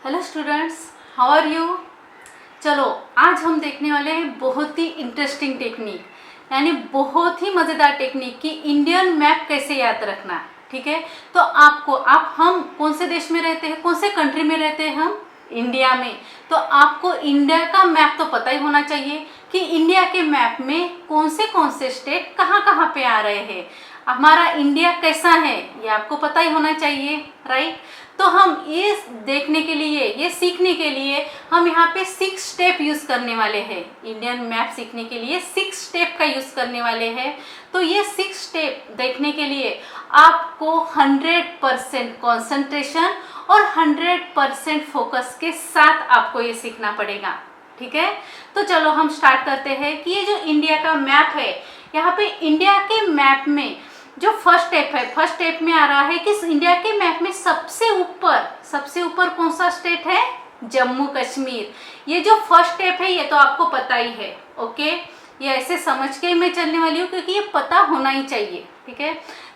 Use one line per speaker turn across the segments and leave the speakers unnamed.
Hello students, how are you. चलो आज हम देखने वाले हैं बहुत ही इंटरेस्टिंग टेक्निक, यानी बहुत ही मज़ेदार टेक्निक कि इंडियन मैप कैसे याद रखना। ठीक है, तो हम कौन से देश में रहते हैं, कौन से कंट्री में रहते हैं, हम इंडिया में। तो आपको इंडिया का मैप तो पता ही होना चाहिए कि इंडिया के मैप में कौन से स्टेट कहाँ कहाँ पे आ रहे हैं, हमारा इंडिया कैसा है ये आपको पता ही होना चाहिए, राइट। तो हम ये देखने के लिए, ये सीखने के लिए हम यहाँ पे 6 स्टेप यूज़ करने वाले हैं। इंडियन मैप सीखने के लिए 6 स्टेप का यूज़ करने वाले हैं। तो ये 6 स्टेप देखने के लिए आपको 100% कॉन्सेंट्रेशन और 100% फोकस के साथ आपको ये सीखना पड़ेगा। ठीक है, तो चलो हम स्टार्ट करते हैं कि ये जो इंडिया का मैप है, यहाँ पे इंडिया के मैप में जो फर्स्ट स्टेप है, फर्स्ट स्टेप में आ रहा है कि इंडिया के मैप में सबसे ऊपर कौन सा स्टेट है, जम्मू कश्मीर। ये जो फर्स्ट स्टेप है ये तो आपको पता ही है। ओके, ये ऐसे समझ के मैं चलने वाली हूँ क्योंकि ये पता होना ही चाहिए। ठीक है,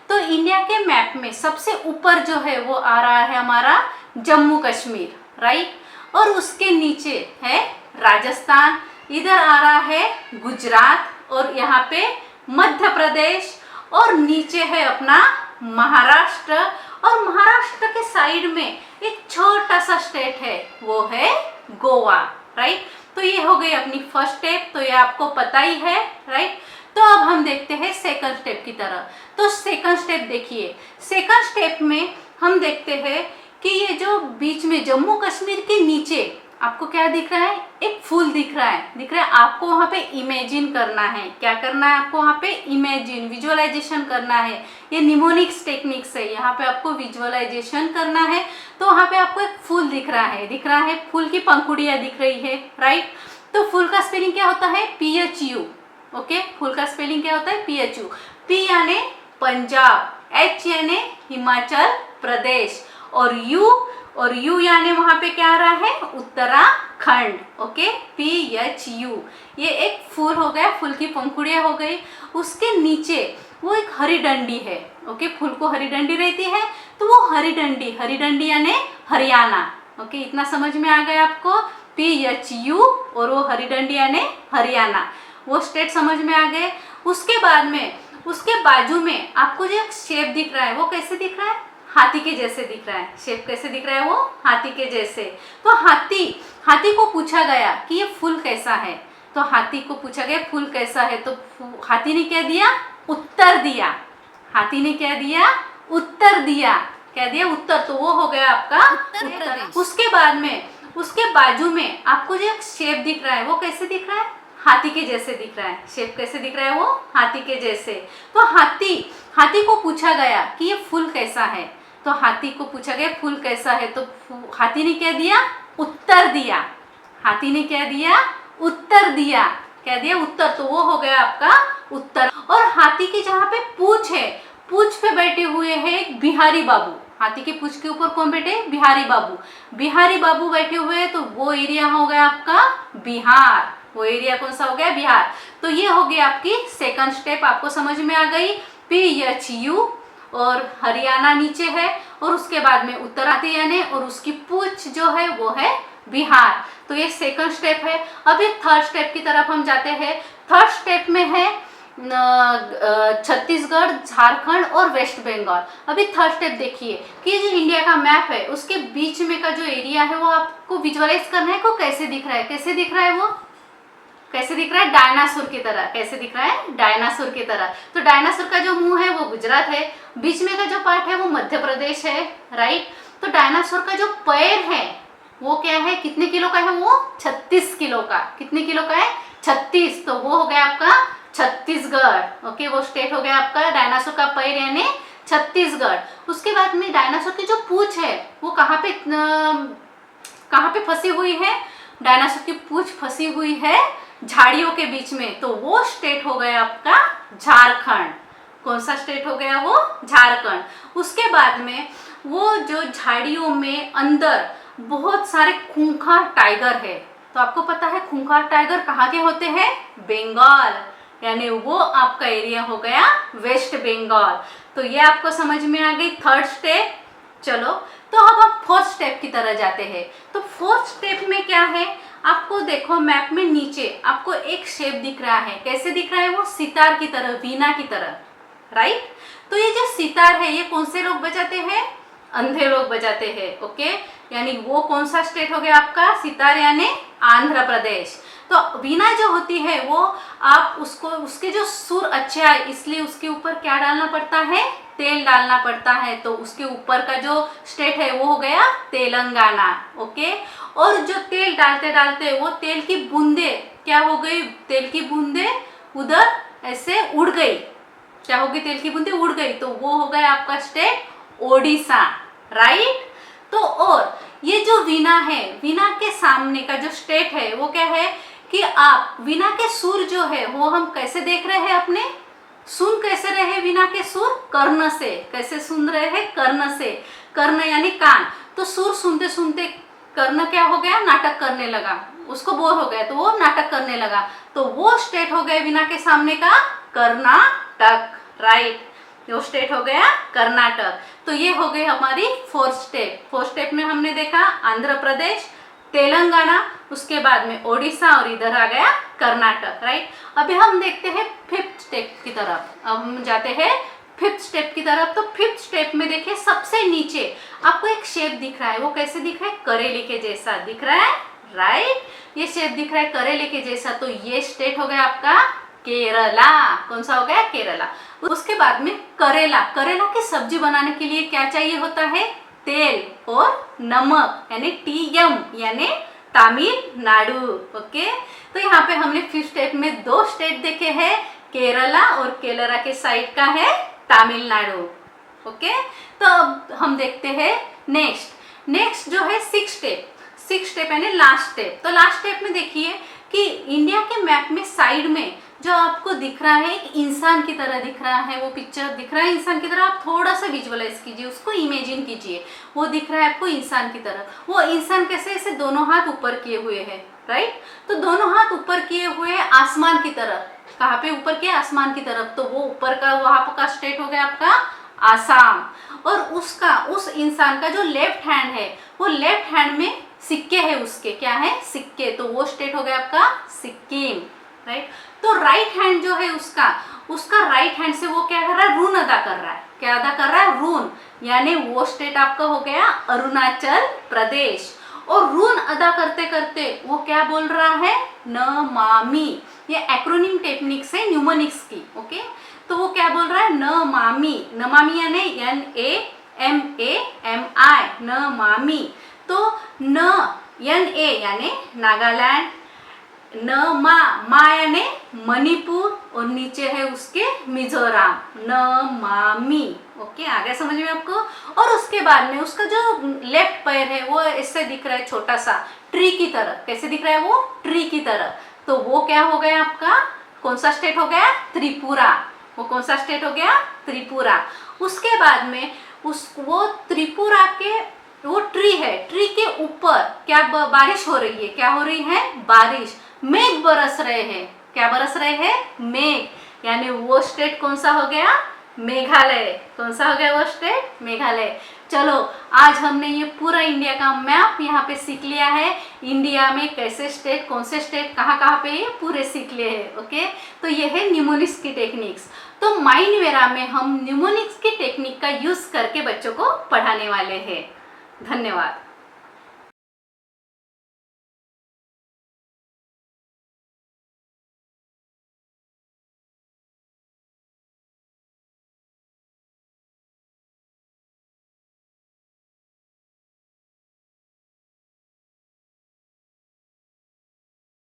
तो इंडिया के मैप में सबसे ऊपर जो है वो आ रहा है हमारा जम्मू कश्मीर, राइट। और उसके नीचे है राजस्थान, इधर आ रहा है गुजरात, और यहाँ पे मध्य प्रदेश, और नीचे है अपना महाराष्ट्र, और महाराष्ट्र के साइड में एक छोटा सा स्टेट है वो है गोवा, राइट। तो ये हो गई अपनी फर्स्ट स्टेप, तो ये आपको पता ही है, राइट। तो अब हम देखते हैं सेकंड स्टेप की तरह। तो सेकंड स्टेप देखिए, सेकंड स्टेप में हम देखते हैं कि ये जो बीच में जम्मू कश्मीर के नीचे आपको क्या दिख रहा है, एक फूल दिख रहा है। आपको वहाँ पे इमेजिन करना है, क्या करना है आपको वहाँ पे, इमेजिन, विजुअलाइजेशन करना है। ये निमोनिक्स टेक्निक्स है, यहाँ पे आपको विजुअलाइजेशन करना है। तो वहाँ पे आपको एक फूल दिख रहा है, फूल की पंखुड़ियाँ दिख रही है, राइट। तो फूल का स्पेलिंग क्या होता है, PHU। ओके, फूल का स्पेलिंग क्या होता है, PHU। P यानी पंजाब, H यानी हिमाचल प्रदेश, और यू यानी वहां पे क्या आ रहा है, उत्तराखंड। Okay, PHU। ये एक फूल हो गया, फूल की पंखुड़ियाँ हो गई। उसके नीचे वो एक हरी डंडी है। ओके, फूल को हरी डंडी रहती है, तो वो हरी डंडी यानी हरियाणा। ओके, इतना समझ में आ गया आपको, PHU, और वो हरी डंडी यानी हरियाणा, वो स्टेट समझ में आ गए। उसके बाद में, उसके बाजू में आपको जो एक शेप दिख रहा है वो कैसे दिख रहा है, हाथी के जैसे दिख रहा है। शेप कैसे दिख रहा है, वो हाथी के जैसे। तो हाथी को पूछा गया कि ये फूल कैसा है, तो हाथी को पूछा गया फूल कैसा है, तो हाथी ने क्या दिया, उत्तर दिया। हाथी ने क्या दिया, उत्तर दिया। क्या दिया, उत्तर। तो वो हो गया आपका उत्तर। उसके बाद में, उसके बाजू में आपको जो एक शेप दिख रहा है वो कैसे दिख रहा है, हाथी के जैसे दिख रहा है। शेप कैसे दिख रहा है, वो हाथी के जैसे। तो हाथी को पूछा गया कि ये फूल कैसा है, तो हाथी को पूछा गया फूल कैसा है, तो हाथी ने क्या दिया, उत्तर दिया। हाथी ने क्या दिया, उत्तर दिया। क्या दिया, उत्तर। तो वो हो गया आपका उत्तर। और हाथी की जहाँ पे पूंछ है, पूंछ पे बैठे हुए हैं एक बिहारी बाबू। हाथी के पूंछ के ऊपर कौन बैठे, बिहारी बाबू। बिहारी बाबू बैठे हुए हैं, तो वो एरिया हो गया आपका बिहार। वो एरिया कौन सा हो गया, बिहार। तो ये हो गई आपकी सेकंड स्टेप, आपको समझ में आ गई। PHU, और हरियाणा नीचे है, और उसके बाद में उत्तराखंड है, और उसकी पूंछ जो है वो है बिहार। तो ये सेकंड स्टेप है। अभी थर्ड स्टेप की तरफ हम जाते हैं। थर्ड स्टेप में है छत्तीसगढ़, झारखंड और वेस्ट बंगाल। अभी थर्ड स्टेप देखिए कि जो इंडिया का मैप है उसके बीच में का जो एरिया है वो आपको विजुअलाइज करना है को कैसे दिख रहा है, कैसे दिख रहा है, वो कैसे दिख रहा है, डायनासोर की तरह। कैसे दिख रहा है, डायनासोर की तरह। तो डायनासोर का जो मुंह है वो गुजरात है, बीच में का जो पार्ट है वो मध्य प्रदेश है, राइट। तो डायनासोर का जो पैर है वो क्या है, कितने किलो का है, वो 36 किलो का। कितने किलो का है, 36। तो वो हो गया आपका छत्तीसगढ़। ओके, वो स्टेट हो गया आपका डायनासोर का पैर यानी छत्तीसगढ़। उसके बाद में डायनासोर की जो पूंछ है वो कहाँ पे फंसी हुई है, डायनासोर की पूंछ फंसी हुई है झाड़ियों के बीच में, तो वो स्टेट हो गया आपका झारखंड। कौन सा स्टेट हो गया, वो झारखंड। उसके बाद में वो जो झाड़ियों में अंदर बहुत सारे खूंखार टाइगर है, तो आपको पता है खूंखार टाइगर कहाँ के होते हैं, बंगाल, यानी वो आपका एरिया हो गया वेस्ट बंगाल। तो ये आपको समझ में आ गई थर्ड स्टेप। चलो, तो अब हम फोर्थ स्टेप की तरह जाते हैं। तो फोर्थ स्टेप में क्या है, आपको देखो मैप में नीचे आपको एक शेप दिख रहा है, कैसे दिख रहा है, वो सितार की तरह, वीणा की तरह, राइट। तो ये जो सितार है ये कौन से लोग बजाते हैं, अंधे लोग बजाते हैं, ओके। यानी वो कौन सा स्टेट हो गया आपका, सितार यानी आंध्र प्रदेश। तो वीणा जो होती है वो आप उसको, उसके जो सुर अच्छे आए इसलिए उसके ऊपर क्या डालना पड़ता है, तेल डालना पड़ता है। तो उसके ऊपर का जो स्टेट है वो हो गया तेलंगाना, ओके। और जो तेल डालते डालते वो तेल की बूंदे क्या हो गई, तेल की बूंदे उधर ऐसे उड़ गई, क्या होगी, तेल की बूंदे उड़ गई, तो वो हो गया आपका स्टेट ओडिशा, राइट। तो और ये जो वीणा है, वीणा के सामने का जो स्टेट है वो क्या है कि आप वीणा के सुर जो है वो हम कैसे देख रहे हैं, अपने सुन कैसे रहे वीणा के सुर, कर्ण से, कैसे सुन रहे हैं, कर्ण से, कर्ण यानी कान। तो सुर सुनते सुनते कर्ण क्या हो गया, नाटक करने लगा, उसको बोर हो गया तो वो नाटक करने लगा, तो वो स्टेट हो गया वीणा के सामने का कर्नाटक, राइट। वो स्टेट हो गया कर्नाटक। तो ये हो गई हमारी फोर्थ स्टेप। फोर्थ स्टेप में हमने देखा आंध्र प्रदेश, तेलंगाना, उसके बाद में ओडिशा और इधर आ गया कर्नाटक, राइट। अभी हम देखते हैं फिफ्थ स्टेप की तरफ। अब हम जाते हैं फिफ्थ स्टेप की तरफ। तो फिफ्थ स्टेप में देखिए सबसे नीचे आपको एक शेप दिख रहा है, वो कैसे दिख रहा है, करेले के जैसा दिख रहा है, राइट। ये शेप दिख रहा है करेले के जैसा, तो ये स्टेट हो गया आपका केरला। कौन सा हो गया, केरला। उसके बाद में करेला, करेला की सब्जी बनाने के लिए क्या चाहिए होता है, तेल और नमक, यानी टीएम यानी तमिलनाडु, ओके। तो यहाँ पे हमने फिफ्थ स्टेप में दो स्टेट देखे हैं, केरला और केरला के साइड का है तमिलनाडु, ओके। तो अब हम देखते हैं नेक्स्ट जो है सिक्स स्टेप यानी लास्ट स्टेप। तो लास्ट स्टेप में देखिए कि इंडिया के मैप में साइड में जो आपको दिख रहा है एक इंसान की तरह दिख रहा है, वो पिक्चर दिख रहा है इंसान की तरह, आप थोड़ा सा विजुअलाइज कीजिए, उसको इमेजिन कीजिए, वो दिख रहा है आपको इंसान की तरह। वो इंसान कैसे, ऐसे दोनों हाथ ऊपर किए हुए हैं, राइट। तो दोनों हाथ ऊपर किए हुए आसमान की तरफ, कहाँ पे ऊपर किया, आसमान की तरफ। तो वो ऊपर का वहां का स्टेट हो गया आपका आसाम। और उसका, उस इंसान का जो लेफ्ट हैंड है, वो लेफ्ट हैंड में सिक्के है, उसके क्या है, सिक्के, तो वो स्टेट हो गया आपका सिक्किम, राइट। तो राइट हैंड जो है उसका राइट हैंड से वो क्या कर रहा है, रून अदा कर रहा है, क्या अदा कर रहा है, रून, यानी वो स्टेट आपका हो गया अरुणाचल प्रदेश। और रून अदा करते करते वो क्या बोल रहा है, नमामि, ये एक्रोनिम टेक्निक्स है न्यूमोनिक्स की, ओके। तो वो क्या बोल रहा है, नमामि, नमामि यानी NAMAMI, नमामि। तो NA यानी नागालैंड, मा यानी मणिपुर, और नीचे है उसके मिजोरम, नमामि, ओके। आ गया समझ में आपको। और उसके बाद में उसका जो लेफ्ट पैर है वो इससे दिख रहा है छोटा सा ट्री की तरह, कैसे दिख रहा है, वो ट्री की तरह। तो वो क्या हो गया आपका, कौन सा स्टेट हो गया, त्रिपुरा। वो कौन सा स्टेट हो गया, त्रिपुरा। उसके बाद में वो त्रिपुरा के वो ट्री है, ट्री के ऊपर क्या बारिश हो रही है, क्या हो रही है, बारिश, मेघ बरस रहे हैं, क्या बरस रहे हैं, मेघ, यानी वो स्टेट कौन सा हो गया, मेघालय। कौन सा हो गया वो स्टेट, मेघालय। चलो आज हमने ये पूरा इंडिया का मैप यहाँ पे सीख लिया है, इंडिया में कैसे स्टेट, कौन से स्टेट कहाँ कहाँ पे ये पूरे सीख लिए हैं, ओके। तो ये है न्यूमोनिक्स की टेक्निक्स। तो माइंडवेरा में हम न्यूमोनिक्स की टेक्निक का यूज करके बच्चों को पढ़ाने वाले हैं। धन्यवाद।